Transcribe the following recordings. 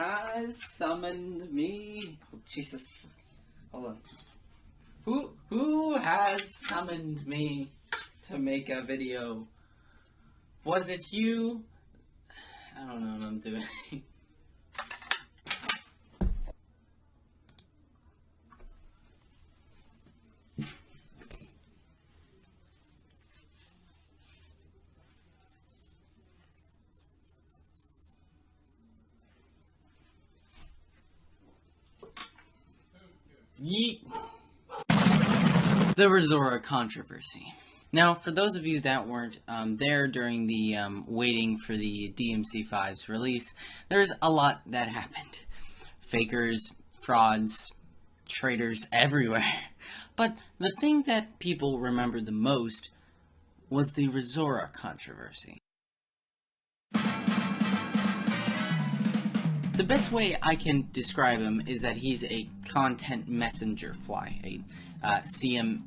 has summoned me? Oh, Jesus. Hold on. Who has summoned me to make a video? Was it you? I don't know what I'm doing. Yeet. The ReZora controversy. Now, for those of you that weren't there during the waiting for the DMC5's release, there's a lot that happened. Fakers, frauds, traitors everywhere. But the thing that people remember the most was the ReZora controversy. The best way I can describe him is that he's a content messenger fly, a CMF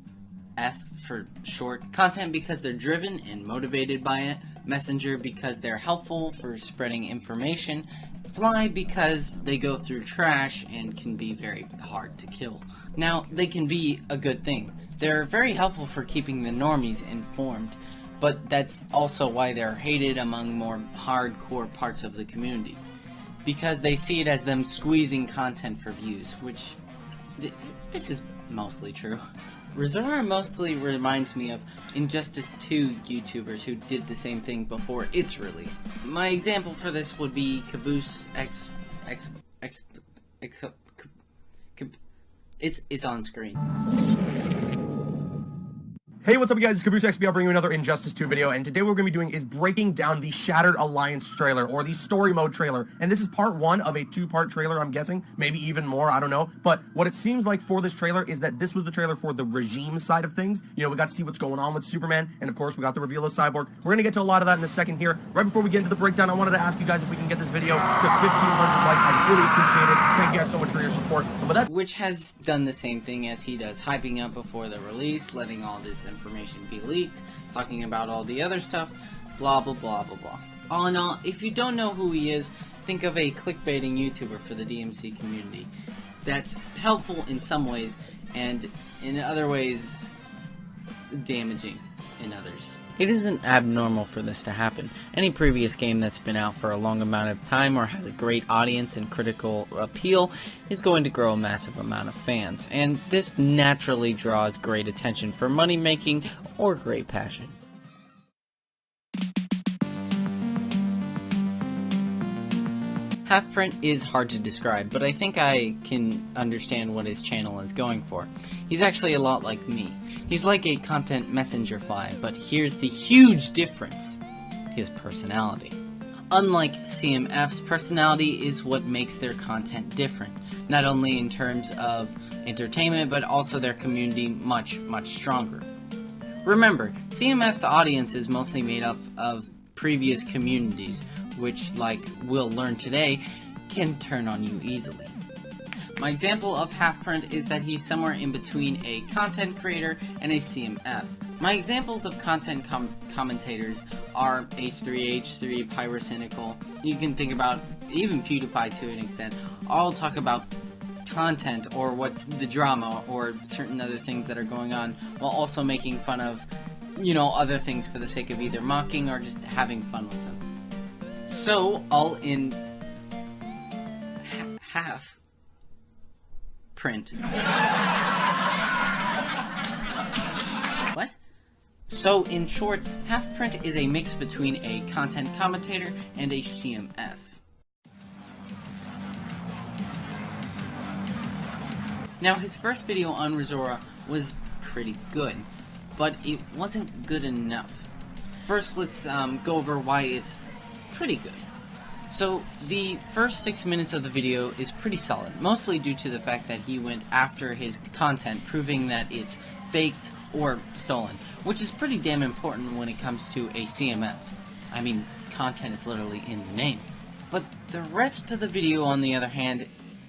for short. Content because they're driven and motivated by it, messenger because they're helpful for spreading information, fly because they go through trash and can be very hard to kill. Now, they can be a good thing. They're very helpful for keeping the normies informed, but that's also why they're hated among more hardcore parts of the community. Because they see it as them squeezing content for views, which, this is mostly true. ReZora mostly reminds me of Injustice 2 YouTubers who did the same thing before its release. My example for this would be Caboose it's on screen. Hey, what's up, you guys? It's Caboose XP. I'll bring you another Injustice 2 video, and today what we're going to be doing is breaking down the Shattered Alliance trailer, or the story mode trailer, and this is part one of a two-part trailer, I'm guessing, maybe even more, I don't know, but what it seems like for this trailer is that this was the trailer for the regime side of things. You know, we got to see what's going on with Superman, and of course, we got the reveal of Cyborg. We're going to get to a lot of that in a second here. Right before we get into the breakdown, I wanted to ask you guys if we can get this video to 1,500 likes. I'd really appreciate it. Thank you guys so much for your support. And with that, which has done the same thing as he does, hyping up before the release, letting all this information be leaked, talking about all the other stuff, blah blah blah blah blah. All in all, if you don't know who he is, think of a clickbaiting YouTuber for the DMC community. That's helpful in some ways, and in other ways, damaging in others. It isn't abnormal for this to happen. Any previous game that's been out for a long amount of time or has a great audience and critical appeal is going to grow a massive amount of fans, and this naturally draws great attention for money making or great passion. Halfprint is hard to describe, but I think I can understand what his channel is going for. He's actually a lot like me. He's like a content messenger fly, but here's the huge difference: his personality. Unlike CMF's, personality is what makes their content different, not only in terms of entertainment, but also their community much stronger. Remember, CMF's audience is mostly made up of previous communities, which, like we'll learn today, can turn on you easily. My example of Halfprint is that he's somewhere in between a content creator and a CMF. My examples of content commentators are H3H3, Pyrocynical. You can think about even PewDiePie to an extent. All talk about content or what's the drama or certain other things that are going on, while also making fun of, you know, other things for the sake of either mocking or just having fun with them. So, all in Halfprint. What? So, in short, Halfprint is a mix between a content commentator and a CMF. Now, his first video on ReZora was pretty good, but it wasn't good enough. First, let's go over why it's pretty good. So, the first 6 minutes of the video is pretty solid, mostly due to the fact that he went after his content, proving that it's faked or stolen, which is pretty damn important when it comes to a CMF. I mean, content is literally in the name. But the rest of the video, on the other hand,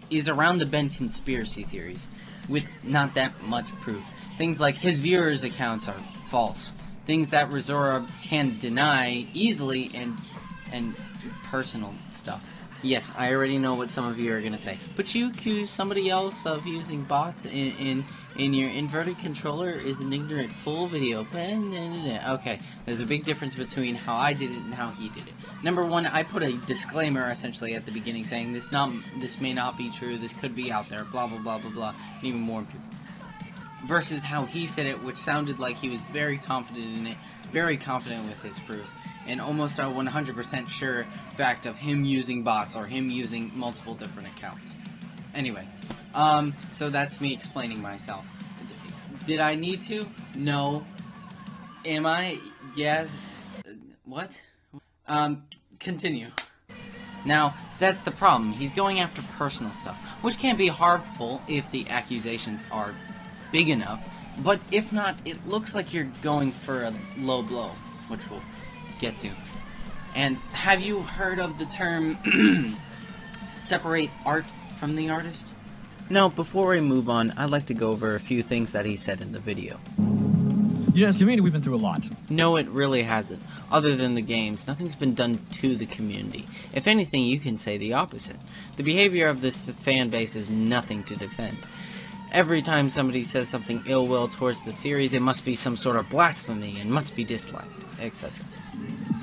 is around the bend conspiracy theories, with not that much proof. Things like his viewers' accounts are false, things that ReZora can deny easily, and personal stuff. Yes, I already know what some of you are gonna say. But you accuse somebody else of using bots in your inverted controller is an ignorant fool video. Okay, there's a big difference between how I did it and how he did it. Number one, I put a disclaimer essentially at the beginning saying this may not be true, this could be out there, blah blah blah blah blah, and even more people. Versus how he said it, which sounded like he was very confident in it, very confident with his proof, and almost a 100% sure fact of him using bots or him using multiple different accounts. Anyway, so that's me explaining myself. Did I need to? No. Am I? Yes. What? Continue. Now, that's the problem. He's going after personal stuff, which can be harmful if the accusations are big enough, but if not, it looks like you're going for a low blow, which we'll get to. And have you heard of the term separate art from the artist? Now, before we move on, I'd like to go over a few things that he said in the video. You know, as a community, we've been through a lot. No, it really hasn't. Other than the games, nothing's been done to the community. If anything, you can say the opposite. The behavior of this fan base is nothing to defend. Every time somebody says something ill will towards the series, it must be some sort of blasphemy and must be disliked, etc.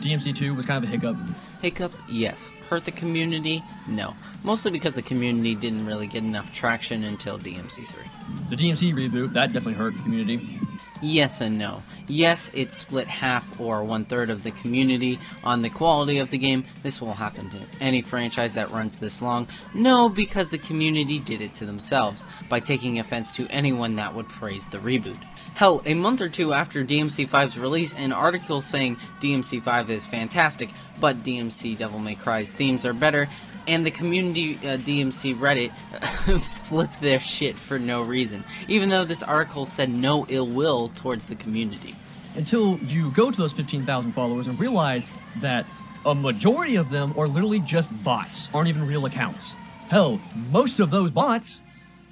DMC2 was kind of a hiccup. Hiccup? Yes. Hurt the community? No. Mostly because the community didn't really get enough traction until DMC3. The DMC reboot, that definitely hurt the community. Yes and no. Yes, it split half or 1/3 of the community on the quality of the game. This will happen to any franchise that runs this long. No, because the community did it to themselves by taking offense to anyone that would praise the reboot. Hell, a month or two after DMC5's release, an article saying DMC5 is fantastic, but DMC Devil May Cry's themes are better, and the community DMC Reddit flipped their shit for no reason, even though this article said no ill will towards the community. Until you go to those 15,000 followers and realize that a majority of them are literally just bots, aren't even real accounts. Hell, most of those bots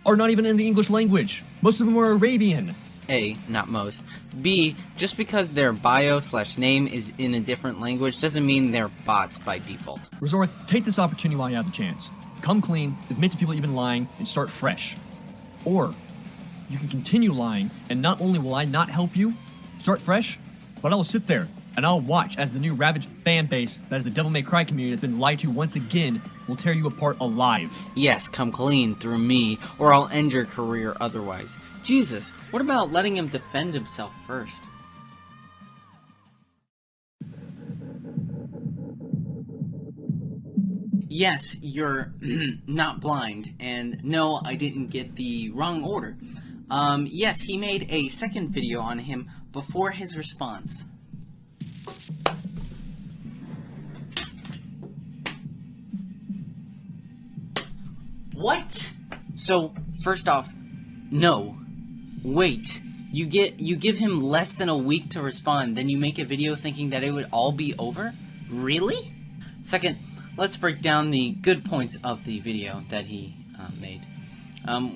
are not even in the English language. Most of them are Arabian. A, not most. B, just because their bio/name is in a different language doesn't mean they're bots by default. ReZora, take this opportunity while you have the chance. Come clean, admit to people you've been lying, and start fresh. Or, you can continue lying, and not only will I not help you start fresh, but I will sit there and I'll watch as the new ravaged fan base that is the Devil May Cry community has been lied to once again will tear you apart alive. Yes, come clean through me, or I'll end your career otherwise. Jesus, what about letting him defend himself first? Yes, you're not blind, and no, I didn't get the wrong order. Yes, he made a second video on him before his response. What? So, first off, no. Wait. You give him less than a week to respond, then you make a video thinking that it would all be over? Really? Second, let's break down the good points of the video that he made,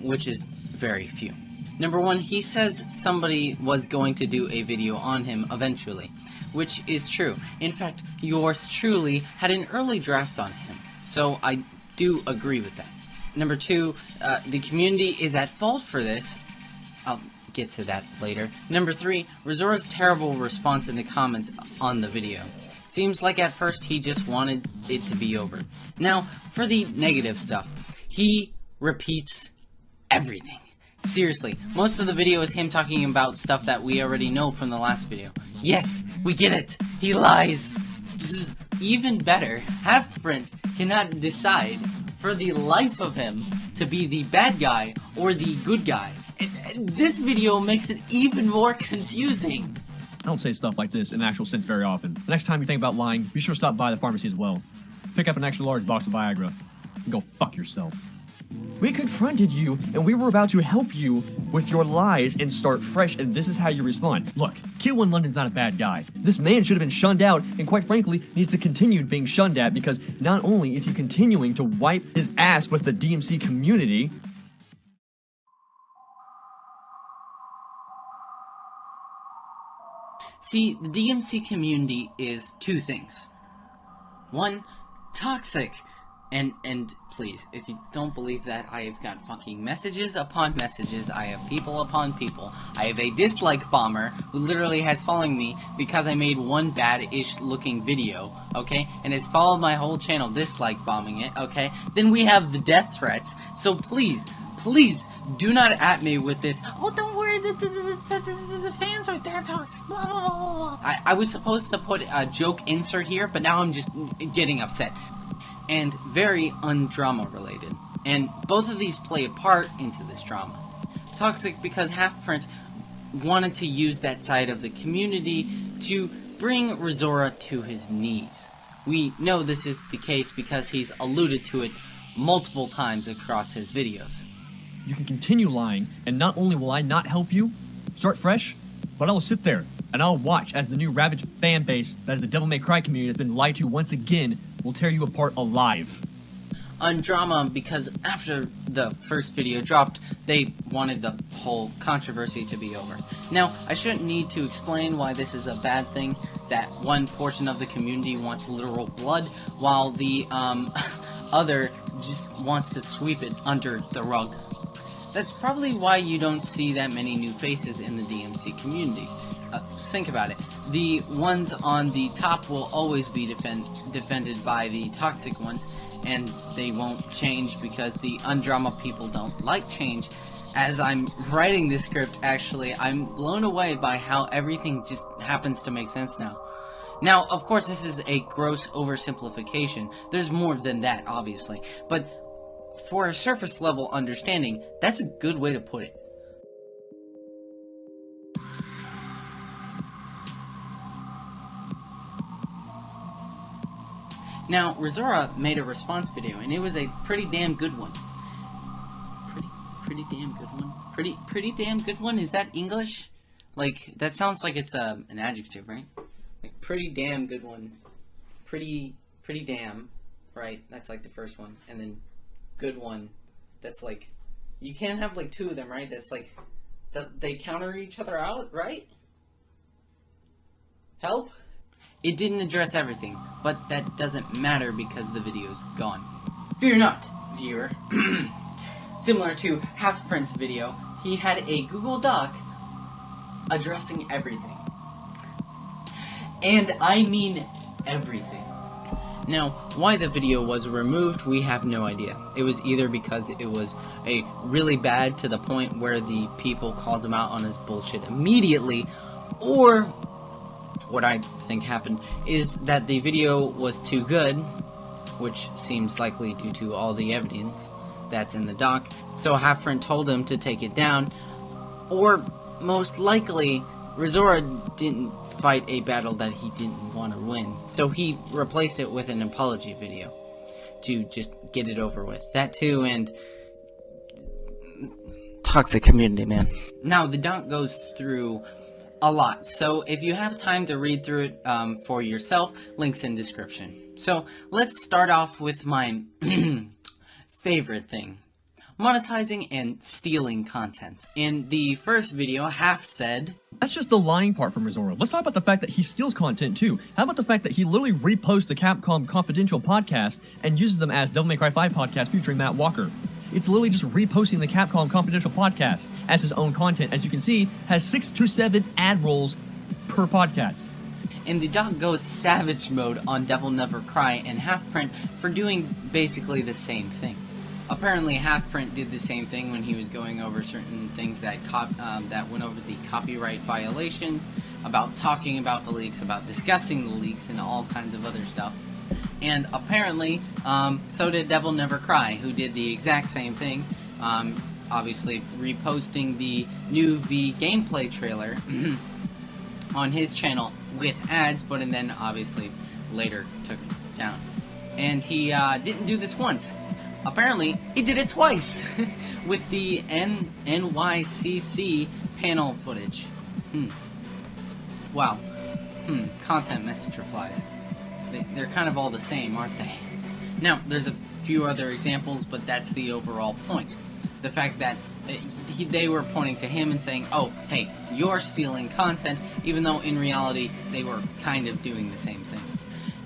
which is very few. Number one, he says somebody was going to do a video on him eventually, which is true. In fact, yours truly had an early draft on him, so I do agree with that. Number two, the community is at fault for this. I'll get to that later. Number three, ReZora's terrible response in the comments on the video. Seems like at first he just wanted it to be over. Now, for the negative stuff, he repeats everything. Seriously, most of the video is him talking about stuff that we already know from the last video. Yes, we get it. He lies. Psst. Even better, Half-Sprint cannot decide for the life of him to be the bad guy or the good guy. And this video makes it even more confusing. I don't say stuff like this in actual sense very often. The next time you think about lying, be sure to stop by the pharmacy as well. Pick up an extra large box of Viagra and go fuck yourself. We confronted you, and we were about to help you with your lies and start fresh, and this is how you respond. Look, Kid One London's not a bad guy. This man should have been shunned out, and quite frankly, needs to continue being shunned at, because not only is he continuing to wipe his ass with the DMC community, see, the DMC community is two things. One, toxic. And please, if you don't believe that, I have got fucking messages upon messages. I have people upon people. I have a dislike bomber who literally has following me because I made one bad-ish looking video, okay? And has followed my whole channel dislike bombing it, okay? Then we have the death threats. So please, do not at me with this, oh, don't worry, the fans are there toxic, blah, blah, blah, blah. I was supposed to put a joke insert here, but now I'm just getting upset. And very undrama related. And both of these play a part into this drama. Toxic because Halfprint wanted to use that side of the community to bring ReZora to his knees. We know this is the case because he's alluded to it multiple times across his videos. You can continue lying, and not only will I not help you start fresh, but I will sit there and I'll watch as the new ravaged fan base that is the Devil May Cry community has been lied to once again will tear you apart alive. Undrama because after the first video dropped, they wanted the whole controversy to be over. Now, I shouldn't need to explain why this is a bad thing, that one portion of the community wants literal blood, while the other just wants to sweep it under the rug. That's probably why you don't see that many new faces in the DMC community. Think about it. The ones on the top will always be defended by the toxic ones, and they won't change because the undrama people don't like change. As I'm writing this script, actually, I'm blown away by how everything just happens to make sense now. Now, of course, this is a gross oversimplification. There's more than that, obviously. But for a surface level understanding, that's a good way to put it. Now, ReZora made a response video, and it was a pretty damn good one. Pretty damn good one? Pretty damn good one? Is that English? Like, that sounds like it's an adjective, right? Like, pretty damn good one. Pretty damn, right? That's like the first one. And then, good one. That's like, you can't have like two of them, right? That's like, they counter each other out, right? Help? It didn't address everything, but that doesn't matter because the video's gone. Fear not, viewer. Similar to Halfprint's video, he had a Google Doc addressing everything. And I mean everything. Now, why the video was removed, we have no idea. It was either because it was a really bad to the point where the people called him out on his bullshit immediately, or what I think happened is that the video was too good, which seems likely due to all the evidence that's in the doc, so Halfprint told him to take it down, or most likely, ReZora didn't fight a battle that he didn't want to win, so he replaced it with an apology video to just get it over with. That too, and toxic community, man. Now, the doc goes through a lot, so if you have time to read through it for yourself, links in description. So let's start off with my favorite thing: monetizing and stealing content. In the first video, Half said, That's just the lying part from ReZora. Let's talk about the fact that he steals content too. How about the fact that he literally reposts the Capcom Confidential podcast and uses them as Devil May Cry 5 podcast featuring Matt Walker? It's literally just reposting the Capcom Confidential podcast as his own content. As you can see, has 6 to 7 ad rolls per podcast. And the doc goes savage mode on Devil Never Cry and Halfprint for doing basically the same thing. Apparently, Halfprint did the same thing when he was going over certain things that went over the copyright violations, about talking about the leaks, about discussing the leaks, and all kinds of other stuff. And apparently, so did Devil Never Cry, who did the exact same thing, obviously reposting the new V gameplay trailer on his channel with ads, but then obviously later took it down. And he didn't do this once. Apparently, he did it twice with the NYCC panel footage. Wow. Content messenger flies. They're kind of all the same, aren't they? Now, there's a few other examples, but that's the overall point. The fact that they were pointing to him and saying, oh, hey, you're stealing content, even though in reality they were kind of doing the same thing.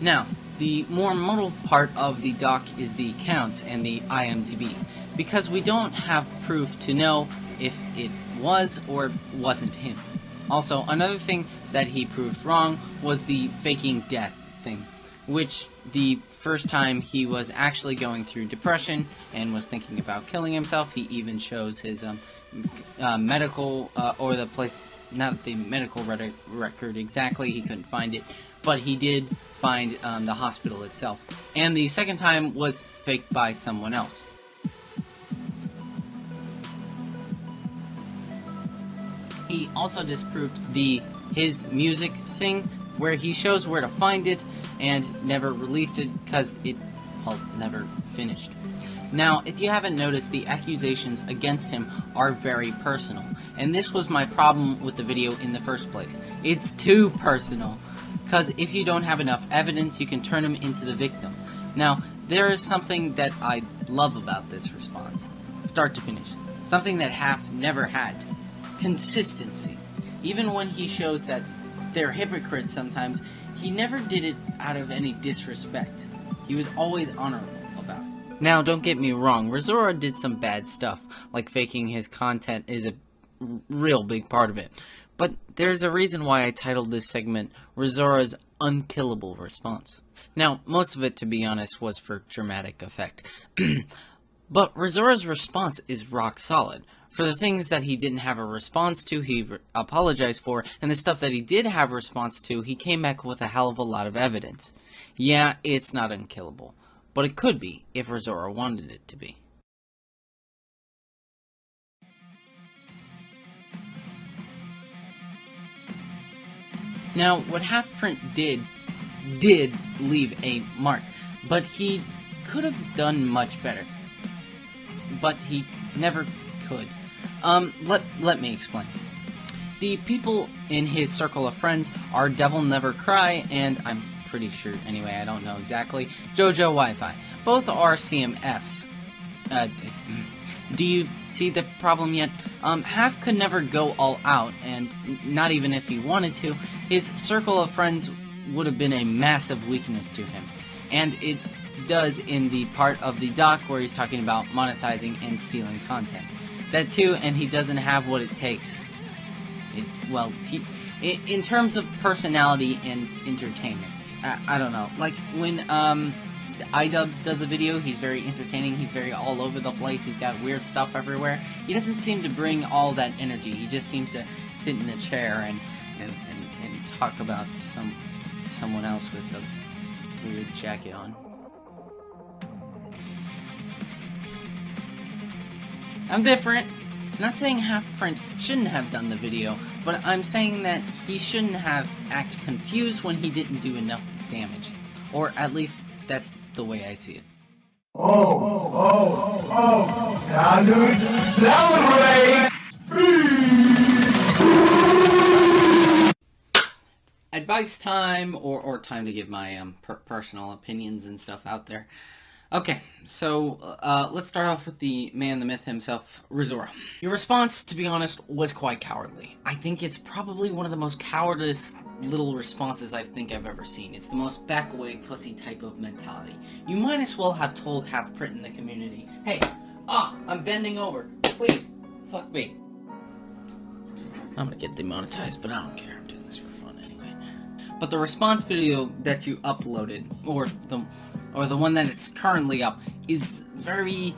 Now, The more muddled part of the doc is the accounts and the IMDb, because we don't have proof to know if it was or wasn't him. Also, another thing that he proved wrong was the faking death thing, which the first time he was actually going through depression and was thinking about killing himself. He even shows his medical, or the place, not the medical record exactly, he couldn't find it, but he did find the hospital itself. And the second time was faked by someone else. He also disproved his music thing, where he shows where to find it and never released it because it, well, never finished. Now, if you haven't noticed, the accusations against him are very personal, and this was my problem with the video in the first place. It's too personal, because if you don't have enough evidence, you can turn him into the victim. Now, there is something that I love about this response, start to finish, something that Half never had: consistency. Even when he shows that they're hypocrites sometimes, he never did it out of any disrespect. He was always honorable about it. Now, don't get me wrong, ReZora did some bad stuff, like faking his content is a real big part of it. But there's a reason why I titled this segment ReZora's Unkillable Response. Now, most of it, to be honest, was for dramatic effect. But ReZora's response is rock solid. For the things that he didn't have a response to, he apologized for, and the stuff that he did have a response to, he came back with a hell of a lot of evidence. Yeah, it's not unkillable, but it could be if ReZora wanted it to be. Now, what Halfprint did leave a mark, but he could have done much better. But he never could. Let me explain. The people in his circle of friends are Devil Never Cry, and I'm pretty sure, anyway, I don't know exactly, JoJo Wi-Fi. Both are CMFs. Do you see the problem yet? Half could never go all out, and not even if he wanted to, his circle of friends would have been a massive weakness to him. And it does in the part of the doc where he's talking about monetizing and stealing content. That too, and he doesn't have what it takes. In terms of personality and entertainment, I don't know. Like, when iDubbbz does a video, he's very entertaining, he's very all over the place, he's got weird stuff everywhere. He doesn't seem to bring all that energy. He just seems to sit in a chair and talk about someone else with a weird jacket on. I'm different. I'm not saying Halfprint shouldn't have done the video, but I'm saying that he shouldn't have acted confused when he didn't do enough damage. Or at least, that's the way I see it. Time to celebrate! Advice time, or time to give my personal opinions and stuff out there. Okay, so let's start off with the man, the myth himself, ReZora. Your response, to be honest, was quite cowardly. I think it's probably one of the most cowardice little responses I think I've ever seen. It's the most back-away pussy type of mentality. You might as well have told Halfprint in the community, hey, I'm bending over, please, fuck me. I'm gonna get demonetized, but I don't care, I'm doing this for fun anyway. But the response video that you uploaded, or the one that is currently up, is very,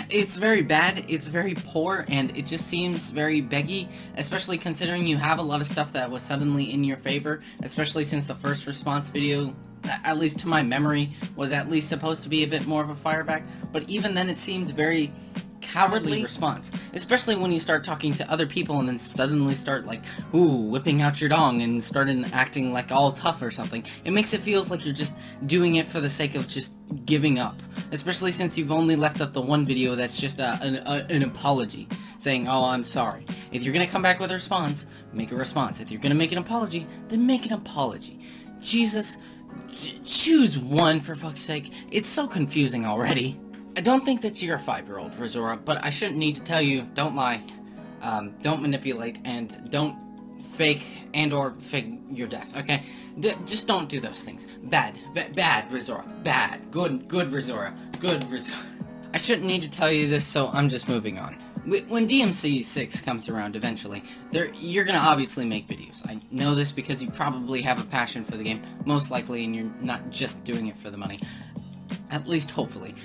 it's very bad, it's very poor, and it just seems very beggy, especially considering you have a lot of stuff that was suddenly in your favor, especially since the first response video, at least to my memory, was at least supposed to be a bit more of a fireback, but even then it seemed very cowardly response, especially when you start talking to other people and then suddenly start like, ooh, whipping out your dong and started acting like all tough or something. It makes it feels like you're just doing it for the sake of just giving up, especially since you've only left up the one video that's just an apology, saying, oh, I'm sorry. If you're gonna come back with a response, make a response. If you're gonna make an apology, then make an apology. Jesus, choose one for fuck's sake. It's so confusing already. I don't think that you're a 5-year-old, ReZora, but I shouldn't need to tell you, don't lie, don't manipulate, and don't fake or fake your death, okay? Just don't do those things. Bad ReZora. Bad. Good ReZora. Good ReZora. I shouldn't need to tell you this, so I'm just moving on. When DMC 6 comes around eventually, you're gonna obviously make videos. I know this because you probably have a passion for the game, most likely, and you're not just doing it for the money. At least, hopefully.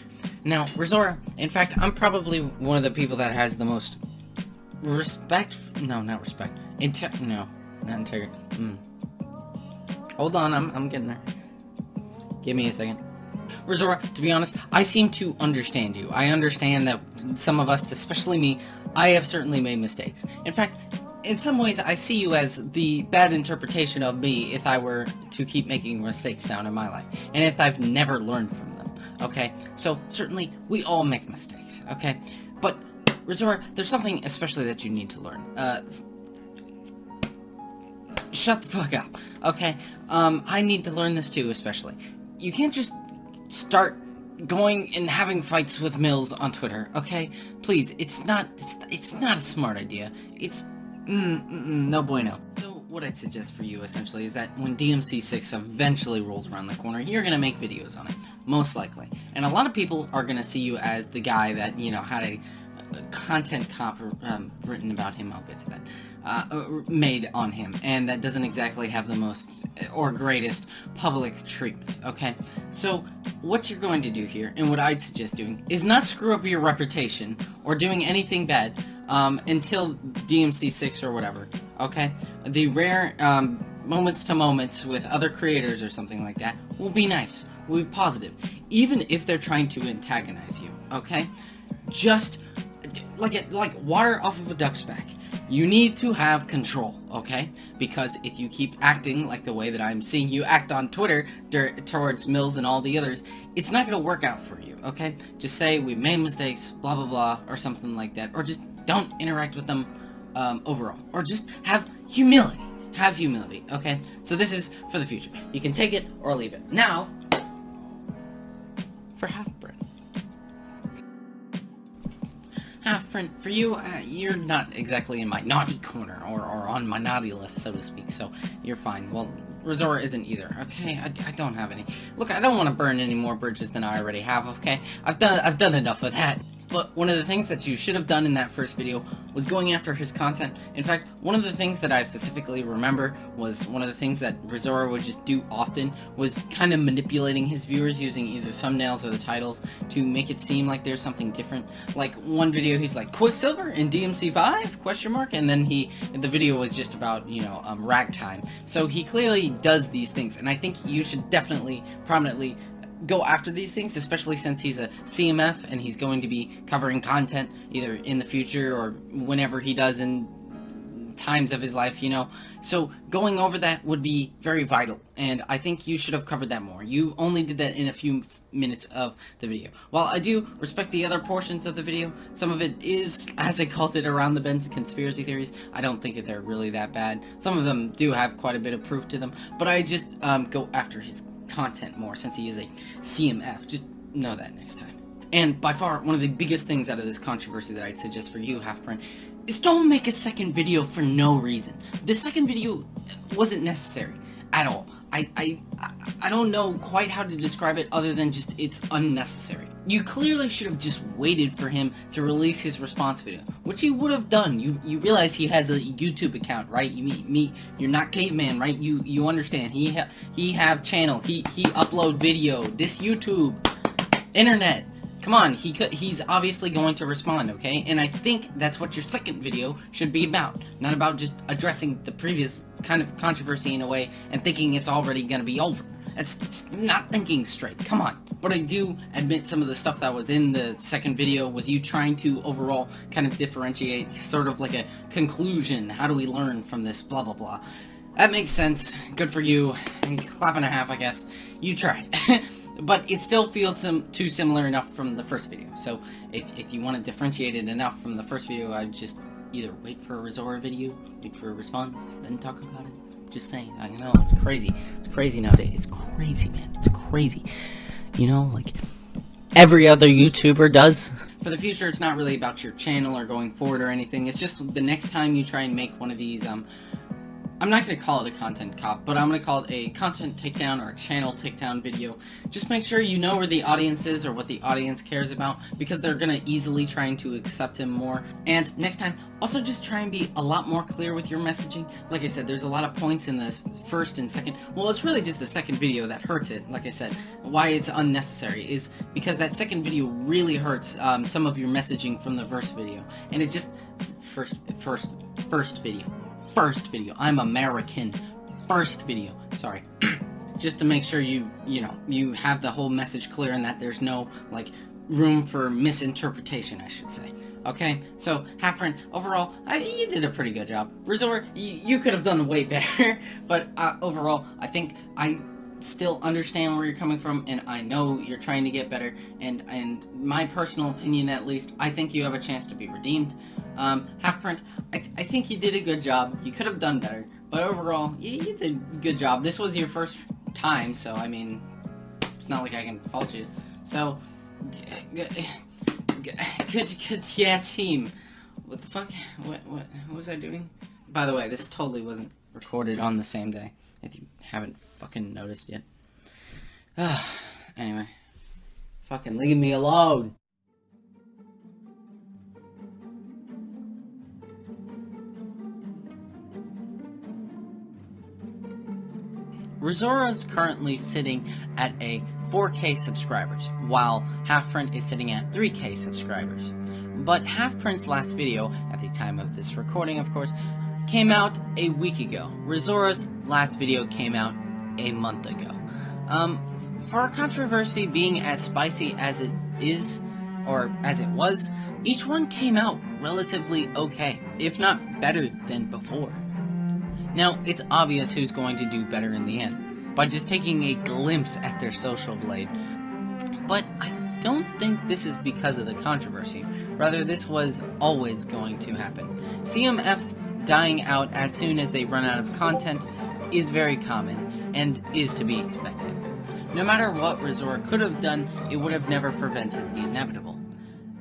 Now, ReZora, in fact, I'm probably one of the people that has the most respect. No, not respect. No, not integrity. Hold on, I'm getting there. Give me a second. ReZora, to be honest, I seem to understand you. I understand that some of us, especially me, I have certainly made mistakes. In fact, in some ways, I see you as the bad interpretation of me if I were to keep making mistakes down in my life, and if I've never learned from them, okay? So, certainly, we all make mistakes, okay? But, ReZora, there's something especially that you need to learn. Shut the fuck up, okay? I need to learn this too, especially. You can't just start going and having fights with Mills on Twitter, okay? Please, it's not a smart idea. It's, no bueno. So, what I'd suggest for you, essentially, is that when DMC 6 eventually rolls around the corner, you're gonna make videos on it. Most likely. And a lot of people are gonna see you as the guy that, you know, had a content comp written about him, I'll get to that, made on him, and that doesn't exactly have the most or greatest public treatment, okay? So, what you're going to do here, and what I'd suggest doing, is not screw up your reputation, or doing anything bad, until DMC 6 or whatever, okay? The rare, moments to moments with other creators or something like that will be nice, will be positive, even if they're trying to antagonize you, okay? Just, like water off of a duck's back. You need to have control, okay? Because if you keep acting like the way that I'm seeing you act on Twitter towards Mills and all the others, it's not going to work out for you, okay? Just say, we made mistakes, blah, blah, blah, or something like that. Or just don't interact with them overall. Or just have humility. Have humility, okay? So this is for the future. You can take it or leave it. Now, for Half-Print. Half-Print, for you, you're not exactly in my naughty corner, or on my naughty list, so to speak, so you're fine. Well, ReZora isn't either, okay? I don't have any. Look, I don't want to burn any more bridges than I already have, okay? I've done enough of that. But one of the things that you should have done in that first video was going after his content. In fact, one of the things that I specifically remember was one of the things that ReZora would just do often was kind of manipulating his viewers using either thumbnails or the titles to make it seem like there's something different. Like one video he's like, Quicksilver in DMC 5? Question mark? And then the video was just about, you know, ragtime. So he clearly does these things, and I think you should definitely, prominently go after these things, especially since he's a CMF and he's going to be covering content either in the future or whenever he does in times of his life, you know. So going over that would be very vital, and I think you should have covered that more. You only did that in a few minutes of the video. While I do respect the other portions of the video, some of it is, as I called it, around the bends conspiracy theories. I don't think that they're really that bad. Some of them do have quite a bit of proof to them, but I just go after his content more since he is a CMF. Just know that next time. And by far, one of the biggest things out of this controversy that I'd suggest for you, Half-Print, is don't make a second video for no reason. The second video wasn't necessary at all. I don't know quite how to describe it other than just it's unnecessary. You clearly should have just waited for him to release his response video, which he would have done. You realize he has a YouTube account, right? You're not caveman, right? You understand. He have channel. He upload video. This YouTube, internet. Come on, he's obviously going to respond, okay? And I think that's what your second video should be about. Not about just addressing the previous kind of controversy in a way and thinking it's already gonna be over. It's not thinking straight. Come on. But I do admit some of the stuff that was in the second video was you trying to overall kind of differentiate sort of like a conclusion. How do we learn from this blah blah blah. That makes sense. Good for you. And clap and a half, I guess. You tried. But it still feels too similar enough from the first video. So if you want to differentiate it enough from the first video, I'd just either wait for a ReZora video, wait for a response, then talk about it. Just saying. I know, it's crazy. It's crazy nowadays. It's crazy, man. It's crazy. You know, like every other YouTuber does. For the future, it's not really about your channel or going forward or anything. It's just the next time you try and make one of these I'm not going to call it a content cop, but I'm going to call it a content takedown or a channel takedown video. Just make sure you know where the audience is or what the audience cares about, because they're going to easily trying to accept him more. And next time, also just try and be a lot more clear with your messaging. Like I said, there's a lot of points in this first and second. Well, it's really just the second video that hurts it. Like I said, why it's unnecessary is because that second video really hurts some of your messaging from the first video. And it just... First video. I'm American. First video. Sorry. Just to make sure you have the whole message clear and that there's no, like, room for misinterpretation, I should say. Okay? So, Halfprint, overall, you did a pretty good job. ReZora, you could have done way better, but overall, I think I still understand where you're coming from, and I know you're trying to get better, and my personal opinion, at least, I think you have a chance to be redeemed. Halfprint, I think you did a good job. You could have done better, but overall, you did a good job. This was your first time, so, I mean, it's not like I can fault you. So, good, yeah, team. What the fuck? What was I doing? By the way, this totally wasn't recorded on the same day, if you haven't fucking noticed yet. Anyway. Fucking leave me alone! ReZora is currently sitting at a 4K subscribers, while Halfprint is sitting at 3K subscribers. But Halfprint's last video, at the time of this recording of course, came out a week ago. ReZora's last video came out a month ago. For a controversy being as spicy as it is, or as it was, each one came out relatively okay, if not better than before. Now, it's obvious who's going to do better in the end, by just taking a glimpse at their social blade. But I don't think this is because of the controversy. Rather, this was always going to happen. CMFs dying out as soon as they run out of content is very common, and is to be expected. No matter what ReZora could have done, it would have never prevented the inevitable.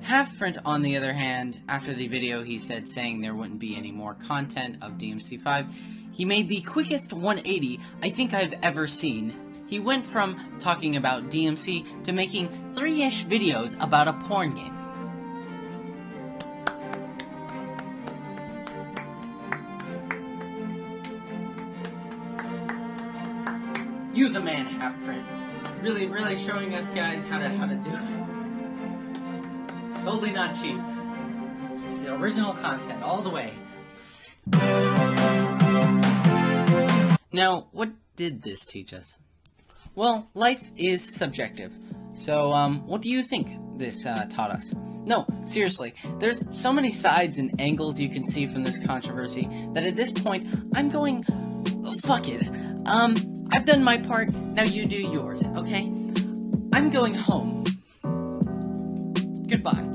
Halfprint, on the other hand, after the video he said saying there wouldn't be any more content of DMC5, he made the quickest 180 I think I've ever seen. He went from talking about DMC to making 3-ish videos about a porn game. You the man, Halfprint. Really showing us guys how to do it. Totally not cheap. It's the original content all the way. Now, what did this teach us? Well, life is subjective. So, what do you think this taught us? No, seriously, there's so many sides and angles you can see from this controversy that at this point, I'm going, fuck it. I've done my part, now you do yours, okay? I'm going home. Goodbye.